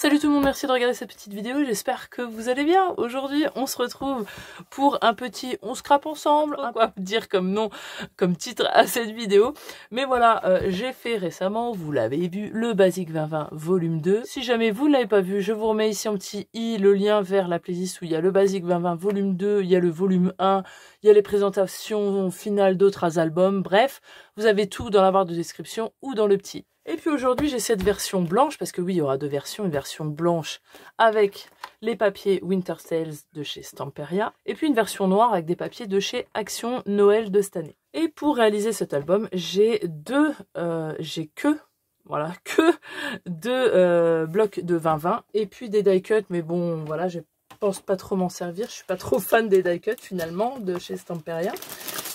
Salut tout le monde, merci de regarder cette petite vidéo, j'espère que vous allez bien. Aujourd'hui, on se retrouve pour un petit on scrape ensemble, quoi dire comme nom, comme titre à cette vidéo. Mais voilà, j'ai fait récemment, vous l'avez vu, le Basic 2020 volume 2. Si jamais vous ne l'avez pas vu, je vous remets ici en petit i le lien vers la playlist où il y a le Basic 2020 volume 2, il y a le volume 1, il y a les présentations finales d'autres albums. Bref, vous avez tout dans la barre de description ou dans le petit. Et puis aujourd'hui, j'ai cette version blanche, parce que oui, il y aura deux versions, une version blanche avec les papiers Winter Tales de chez Stamperia, et puis une version noire avec des papiers de chez Action Noël de cette année. Et pour réaliser cet album, j'ai que deux blocs de 20-20, et puis des die cuts, mais bon, voilà, je pense pas trop m'en servir, je suis pas trop fan des die cuts finalement, de chez Stamperia.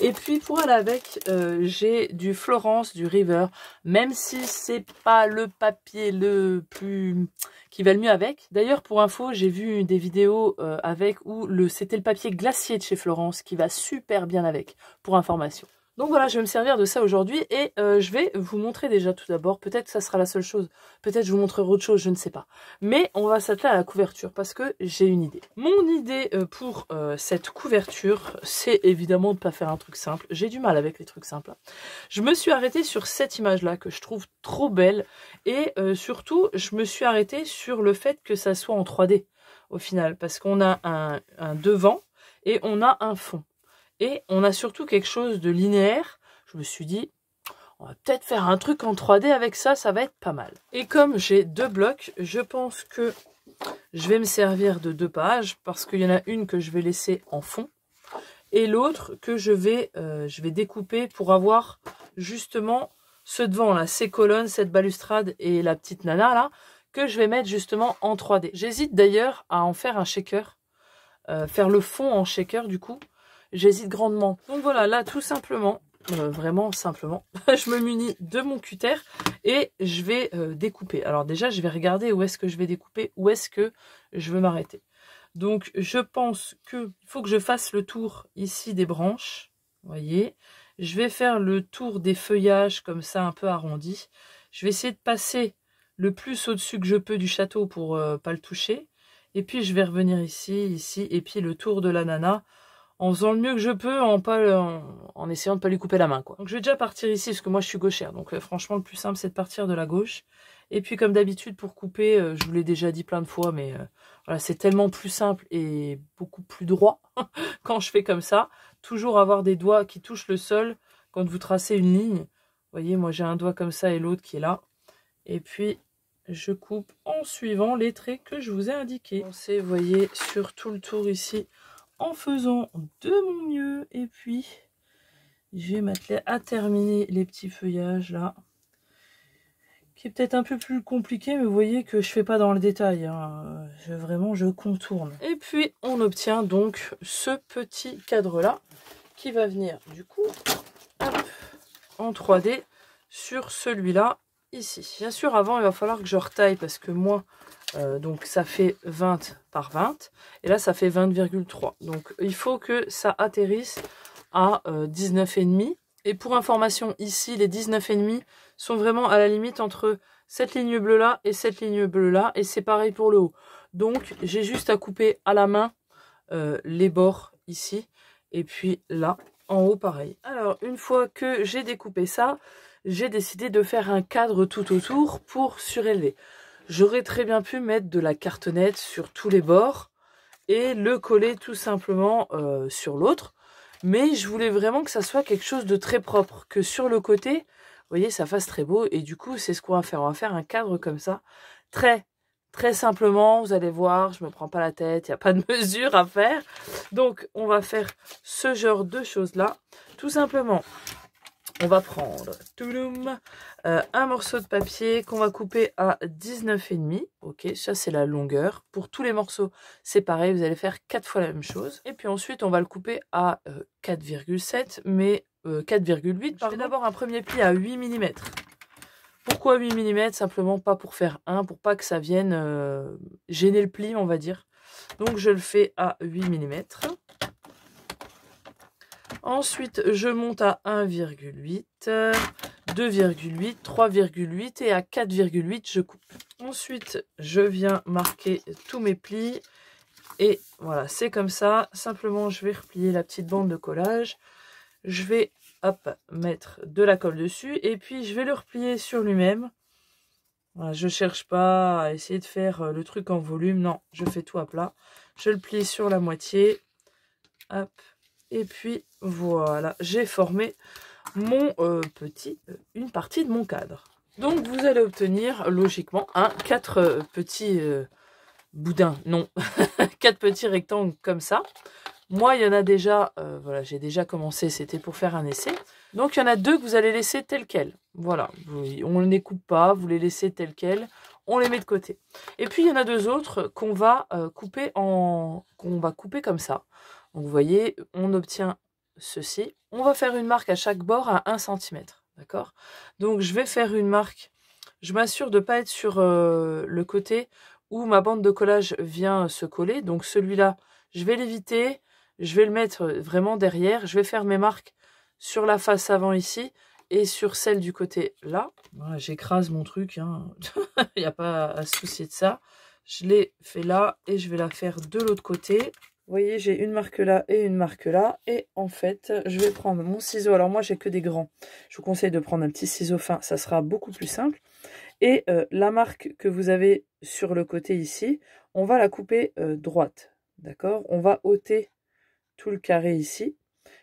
Et puis pour aller avec, j'ai du Florence, du River, même si c'est pas le papier le plus qui va le mieux avec. D'ailleurs pour info, j'ai vu des vidéos avec où c'était le papier glacier de chez Florence qui va super bien avec, pour information. Donc voilà, je vais me servir de ça aujourd'hui et je vais vous montrer déjà tout d'abord, peut-être que ça sera la seule chose, peut-être je vous montrerai autre chose, je ne sais pas. Mais on va s'atteler à la couverture parce que j'ai une idée. Mon idée pour cette couverture, c'est évidemment de ne pas faire un truc simple. J'ai du mal avec les trucs simples. Je me suis arrêtée sur cette image-là que je trouve trop belle et surtout, je me suis arrêtée sur le fait que ça soit en 3D au final parce qu'on a un devant et on a un fond. Et on a surtout quelque chose de linéaire. Je me suis dit, on va peut-être faire un truc en 3D avec ça, ça va être pas mal. Et comme j'ai deux blocs, je pense que je vais me servir de deux pages parce qu'il y en a une que je vais laisser en fond et l'autre que je vais découper pour avoir justement ce devant là, ces colonnes, cette balustrade et la petite nana là, que je vais mettre justement en 3D. J'hésite d'ailleurs à en faire un shaker, faire le fond en shaker du coup. J'hésite grandement. Donc voilà, là tout simplement, vraiment simplement, je me munis de mon cutter et je vais découper. Alors déjà, je vais regarder où est-ce que je vais découper, où est-ce que je veux m'arrêter. Donc je pense qu'il faut que je fasse le tour ici des branches. Vous voyez, je vais faire le tour des feuillages comme ça un peu arrondi. Je vais essayer de passer le plus au-dessus que je peux du château pour pas le toucher. Et puis je vais revenir ici, et puis le tour de la nana en faisant le mieux que je peux, en essayant de ne pas lui couper la main, quoi. Donc je vais déjà partir ici, parce que moi je suis gauchère. Donc franchement, le plus simple, c'est de partir de la gauche. Et puis comme d'habitude, pour couper, je vous l'ai déjà dit plein de fois, mais voilà, c'est tellement plus simple et beaucoup plus droit quand je fais comme ça. Toujours avoir des doigts qui touchent le sol quand vous tracez une ligne. Vous voyez, moi j'ai un doigt comme ça et l'autre qui est là. Et puis je coupe en suivant les traits que je vous ai indiqués. Vous voyez, sur tout le tour ici, en faisant de mon mieux. Et puis je vais m'atteler à terminer les petits feuillages là, qui est peut-être un peu plus compliqué, mais vous voyez que je fais pas dans le détail, hein. Vraiment je contourne. Et puis on obtient donc ce petit cadre là qui va venir du coup hop, en 3D sur celui-là ici. Bien sûr, avant il va falloir que je retaille parce que moi donc ça fait 20 par 20 et là ça fait 20,3. Donc il faut que ça atterrisse à 19,5. Et pour information, ici les 19,5 sont vraiment à la limite entre cette ligne bleue là et cette ligne bleue là, et c'est pareil pour le haut. Donc j'ai juste à couper à la main les bords ici et puis là en haut pareil. Alors une fois que j'ai découpé ça, j'ai décidé de faire un cadre tout autour pour surélever. J'aurais très bien pu mettre de la cartonnette sur tous les bords et le coller tout simplement sur l'autre. Mais je voulais vraiment que ça soit quelque chose de très propre. Que sur le côté, vous voyez, ça fasse très beau. Et du coup, c'est ce qu'on va faire. On va faire un cadre comme ça. Très simplement, vous allez voir, je me prends pas la tête. Il n'y a pas de mesure à faire. Donc, on va faire ce genre de choses-là. Tout simplement, on va prendre un morceau de papier qu'on va couper à 19,5. Ok, ça c'est la longueur. Pour tous les morceaux, c'est pareil, vous allez faire 4 fois la même chose. Et puis ensuite, on va le couper à 4,7, mais 4,8. Je fais d'abord un premier pli à 8 mm. Pourquoi 8 mm? Simplement pas pour faire un, pour pas que ça vienne gêner le pli, on va dire. Donc je le fais à 8 mm. Ensuite, je monte à 1,8, 2,8, 3,8 et à 4,8, je coupe. Ensuite, je viens marquer tous mes plis. Et voilà, c'est comme ça. Simplement, je vais replier la petite bande de collage. Je vais, hop, mettre de la colle dessus. Et puis, je vais le replier sur lui-même. Voilà, je ne cherche pas à essayer de faire le truc en volume. Non, je fais tout à plat. Je le plie sur la moitié. Hop. Et puis, voilà, j'ai formé mon une partie de mon cadre. Donc, vous allez obtenir, logiquement, 4 petits boudins. Non, 4 petits rectangles comme ça. Moi, il y en a déjà, voilà, j'ai déjà commencé, c'était pour faire un essai. Donc, il y en a 2 que vous allez laisser tels quels. Voilà, on ne les coupe pas, vous les laissez tels quels, on les met de côté. Et puis, il y en a 2 autres qu'on va couper comme ça. Donc, vous voyez, on obtient ceci. On va faire une marque à chaque bord à 1 cm. D'accord? Donc, je vais faire une marque. Je m'assure de ne pas être sur le côté où ma bande de collage vient se coller. Donc, celui-là, je vais l'éviter. Je vais le mettre vraiment derrière. Je vais faire mes marques sur la face avant ici et sur celle du côté là. Voilà, j'écrase mon truc. Hein. Il n'y a pas à se soucier de ça. Je l'ai fait là et je vais la faire de l'autre côté. Vous voyez, j'ai une marque là et une marque là. Et en fait, je vais prendre mon ciseau. Alors moi, j'ai que des grands. Je vous conseille de prendre un petit ciseau fin. Ça sera beaucoup plus simple. Et la marque que vous avez sur le côté ici, on va la couper droite. D'accord? On va ôter tout le carré ici.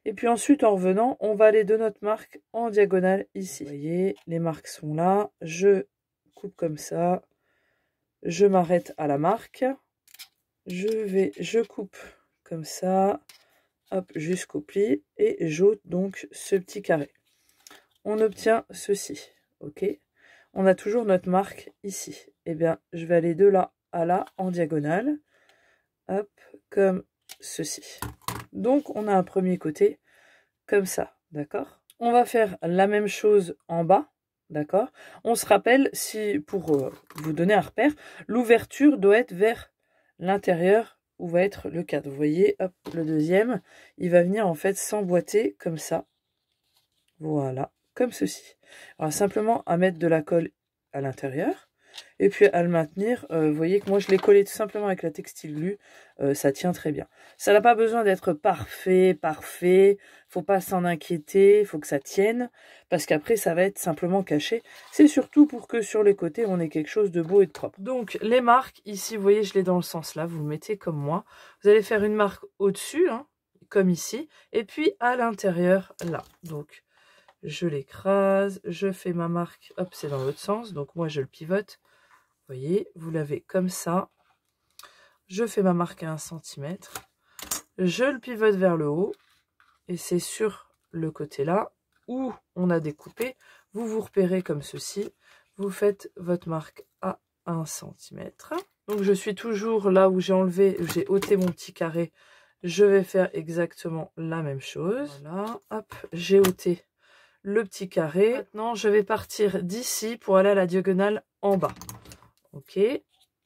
Et puis ensuite, en revenant, on va aller de notre marque en diagonale ici. Vous voyez, les marques sont là. Je coupe comme ça. Je m'arrête à la marque. Je coupe comme ça. Hop, jusqu'au pli. Et j'ôte donc ce petit carré. On obtient ceci. Ok? On a toujours notre marque ici. Eh bien, je vais aller de là à là en diagonale. Hop, comme ceci. Donc, on a un premier côté comme ça, d'accord? On va faire la même chose en bas, d'accord? On se rappelle, si pour vous donner un repère, l'ouverture doit être vers l'intérieur où va être le cadre. Vous voyez, hop, le deuxième, il va venir en fait s'emboîter comme ça. Voilà, comme ceci. Alors, simplement à mettre de la colle à l'intérieur. Et puis à le maintenir, vous voyez que moi je l'ai collé tout simplement avec la textile glue, ça tient très bien. Ça n'a pas besoin d'être parfait, faut pas s'en inquiéter, il faut que ça tienne, parce qu'après ça va être simplement caché. C'est surtout pour que sur les côtés on ait quelque chose de beau et de propre. Donc les marques, ici vous voyez je l'ai dans le sens là, vous le mettez comme moi. Vous allez faire une marque au-dessus, hein, comme ici, et puis à l'intérieur là. Donc je l'écrase, je fais ma marque, hop, c'est dans l'autre sens, donc moi je le pivote. Vous voyez, vous l'avez comme ça. Je fais ma marque à 1 cm. Je le pivote vers le haut. Et c'est sur le côté là où on a découpé. Vous vous repérez comme ceci. Vous faites votre marque à 1 cm. Donc je suis toujours là où j'ai enlevé, j'ai ôté mon petit carré. Je vais faire exactement la même chose. Voilà, hop, j'ai ôté le petit carré. Maintenant, je vais partir d'ici pour aller à la diagonale en bas. Ok,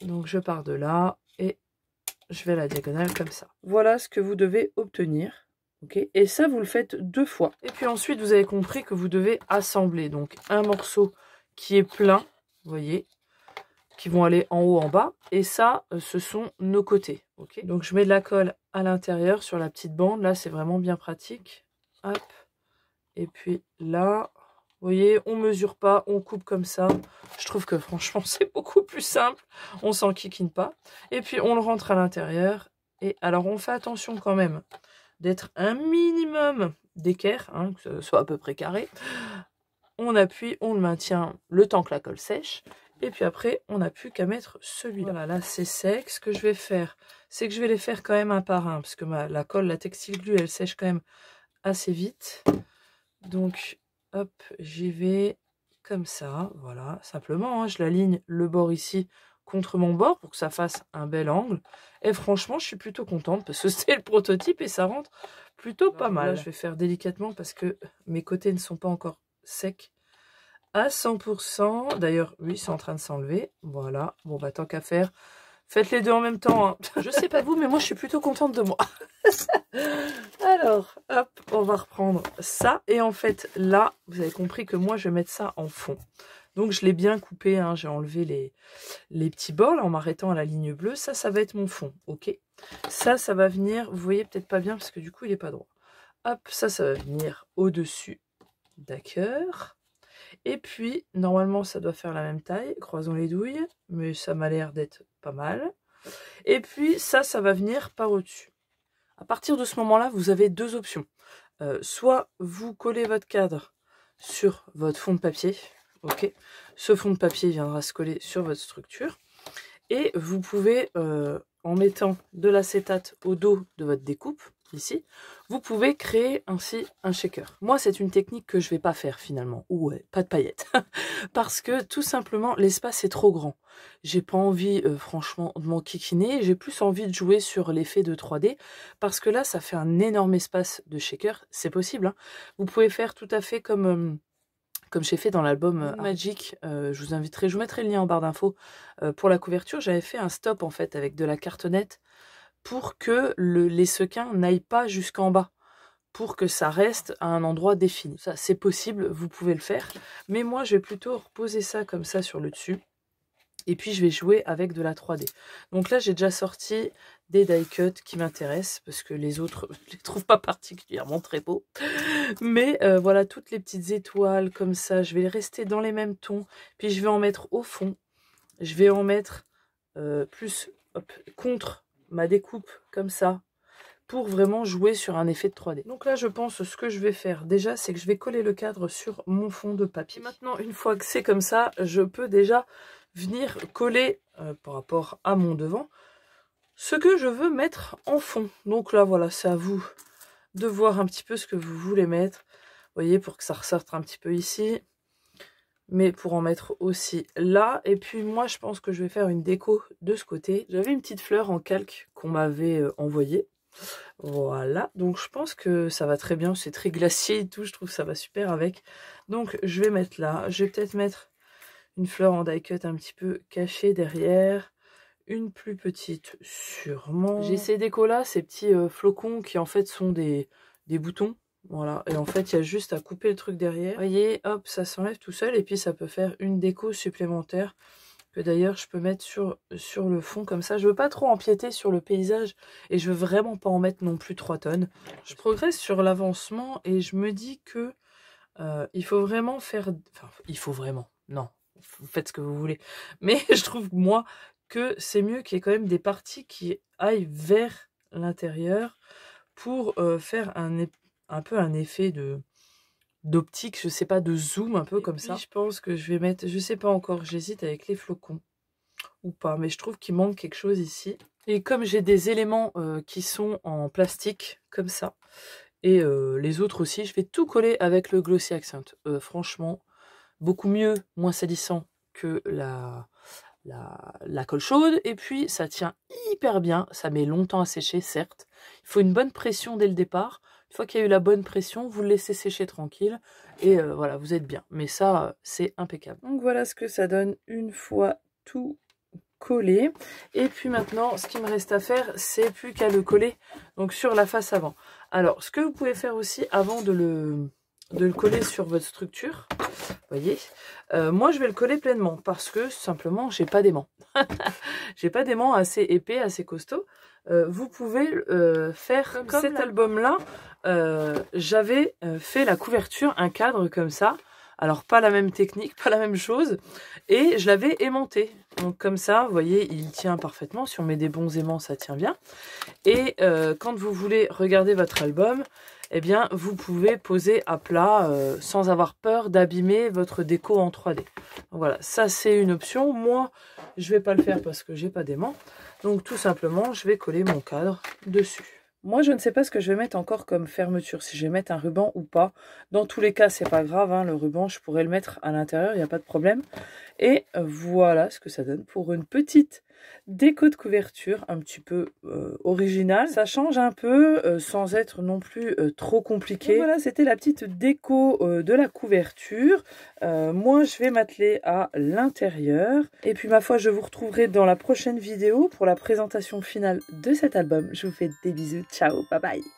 donc je pars de là et je vais à la diagonale comme ça. Voilà ce que vous devez obtenir. Ok, et ça, vous le faites 2 fois. Et puis ensuite, vous avez compris que vous devez assembler. Donc, un morceau qui est plein, vous voyez, qui vont aller en haut, en bas. Et ça, ce sont nos côtés. Ok, donc je mets de la colle à l'intérieur sur la petite bande. Là, c'est vraiment bien pratique. Hop. Et puis là, vous voyez, on mesure pas, on coupe comme ça. Je trouve que franchement, c'est beaucoup plus simple. On s'enquiquine pas. Et puis, on le rentre à l'intérieur. Et alors, on fait attention quand même d'être un minimum d'équerre, hein, que ce soit à peu près carré. On appuie, on le maintient le temps que la colle sèche. Et puis après, on n'a plus qu'à mettre celui-là. Voilà, là, c'est sec. Ce que je vais faire, c'est que je vais les faire quand même un par un. Parce que la colle, la textile glue, elle sèche quand même assez vite. Donc, hop, j'y vais comme ça, voilà, simplement, hein, je l'aligne le bord ici contre mon bord pour que ça fasse un bel angle. Et franchement, je suis plutôt contente parce que c'est le prototype et ça rentre plutôt pas mal. Là, je vais faire délicatement parce que mes côtés ne sont pas encore secs à 100%. D'ailleurs, oui, c'est en train de s'enlever. Voilà, bon, bah, tant qu'à faire, faites les deux en même temps. Hein. Je sais pas vous, mais moi, je suis plutôt contente de moi. Alors, hop, on va reprendre ça. Et en fait, là, vous avez compris que moi, je vais mettre ça en fond. Donc je l'ai bien coupé, hein, j'ai enlevé les petits bords là, en m'arrêtant à la ligne bleue. Ça va être mon fond, ok. Ça va venir, vous voyez peut-être pas bien parce que du coup il est pas droit. Hop, ça va venir au-dessus, d'accord. Et puis, normalement ça doit faire la même taille, croisons les douilles, mais ça m'a l'air d'être pas mal. Et puis ça va venir par au-dessus. À partir de ce moment-là, vous avez deux options. Soit vous collez votre cadre sur votre fond de papier, ok. Ce fond de papier viendra se coller sur votre structure. Et vous pouvez, en mettant de l'acétate au dos de votre découpe, ici, vous pouvez créer ainsi un shaker. Moi, c'est une technique que je vais pas faire finalement. Ouais, pas de paillettes. Parce que tout simplement, l'espace est trop grand. J'ai pas envie, franchement, de m'enquiquiner. J'ai plus envie de jouer sur l'effet de 3D. Parce que là, ça fait un énorme espace de shaker. C'est possible, hein. Vous pouvez faire tout à fait comme j'ai fait dans l'album Magic, je vous mettrai le lien en barre d'infos. Pour la couverture, j'avais fait un stop en fait avec de la cartonnette pour que les sequins n'aillent pas jusqu'en bas, pour que ça reste à un endroit défini. Ça, c'est possible, vous pouvez le faire. Mais moi, je vais plutôt reposer ça comme ça sur le dessus. Et puis, je vais jouer avec de la 3D. Donc là, j'ai déjà sorti des die cuts qui m'intéressent, parce que les autres, je les trouve pas particulièrement très beaux. Mais voilà, toutes les petites étoiles comme ça, je vais rester dans les mêmes tons. Puis, je vais en mettre au fond. Je vais en mettre plus contre ma découpe, comme ça, pour vraiment jouer sur un effet de 3D. Donc là, je pense ce que je vais faire déjà, c'est que je vais coller le cadre sur mon fond de papier. Maintenant, une fois que c'est comme ça, je peux déjà venir coller par rapport à mon devant ce que je veux mettre en fond. Donc là, voilà, c'est à vous de voir un petit peu ce que vous voulez mettre. Vous voyez, pour que ça ressorte un petit peu ici. Mais pour en mettre aussi là. Et puis moi, je pense que je vais faire une déco de ce côté. J'avais une petite fleur en calque qu'on m'avait envoyée. Voilà, donc je pense que ça va très bien, c'est très glacier et tout, je trouve que ça va super avec. Donc je vais mettre là, je vais peut-être mettre une fleur en die cut un petit peu cachée derrière, une plus petite sûrement. J'ai ces décos là, ces petits flocons qui en fait sont des boutons, voilà, et en fait il y a juste à couper le truc derrière. Vous voyez, hop, ça s'enlève tout seul et puis ça peut faire une déco supplémentaire. Que d'ailleurs je peux mettre sur le fond comme ça. Je veux pas trop empiéter sur le paysage et je veux vraiment pas en mettre non plus 3 tonnes. Je progresse sur l'avancement et je me dis que il faut vraiment faire... Enfin, il faut vraiment... Non, vous faites ce que vous voulez. Mais je trouve, moi, que c'est mieux qu'il y ait quand même des parties qui aillent vers l'intérieur pour faire un peu un effet d'optique, je sais pas, de zoom un peu comme ça. Je pense que je vais mettre, je sais pas encore, j'hésite avec les flocons ou pas, mais je trouve qu'il manque quelque chose ici. Et comme j'ai des éléments qui sont en plastique comme ça, et les autres aussi, je vais tout coller avec le Glossy Accent. Franchement, beaucoup mieux, moins salissant que la colle chaude, et puis ça tient hyper bien, ça met longtemps à sécher certes, il faut une bonne pression dès le départ. Une fois qu'il y a eu la bonne pression, vous le laissez sécher tranquille et voilà, vous êtes bien. Mais ça, c'est impeccable. Donc voilà ce que ça donne une fois tout collé. Et puis maintenant, ce qui me reste à faire, c'est plus qu'à le coller donc sur la face avant. Alors, ce que vous pouvez faire aussi avant de le coller sur votre structure, voyez, moi je vais le coller pleinement parce que simplement j'ai pas d'aimant. J'ai pas d'aimant assez épais, assez costaud. Vous pouvez faire comme cet album là, j'avais fait la couverture, un cadre comme ça. Alors pas la même technique, pas la même chose, et je l'avais aimanté. Donc comme ça, vous voyez, il tient parfaitement. Si on met des bons aimants, ça tient bien. Et quand vous voulez regarder votre album, eh bien, vous pouvez poser à plat sans avoir peur d'abîmer votre déco en 3D. Donc, voilà, ça c'est une option. Moi, je vais pas le faire parce que j'ai pas d'aimant. Donc tout simplement, je vais coller mon cadre dessus. Moi, je ne sais pas ce que je vais mettre encore comme fermeture, si je vais mettre un ruban ou pas. Dans tous les cas, c'est pas grave, hein, le ruban, je pourrais le mettre à l'intérieur, il n'y a pas de problème. Et voilà ce que ça donne pour une petite déco de couverture, un petit peu originale. Ça change un peu, sans être non plus trop compliqué. Donc voilà, c'était la petite déco de la couverture. Moi, je vais m'atteler à l'intérieur. Et puis, ma foi, je vous retrouverai dans la prochaine vidéo pour la présentation finale de cet album. Je vous fais des bisous. Ciao, bye bye.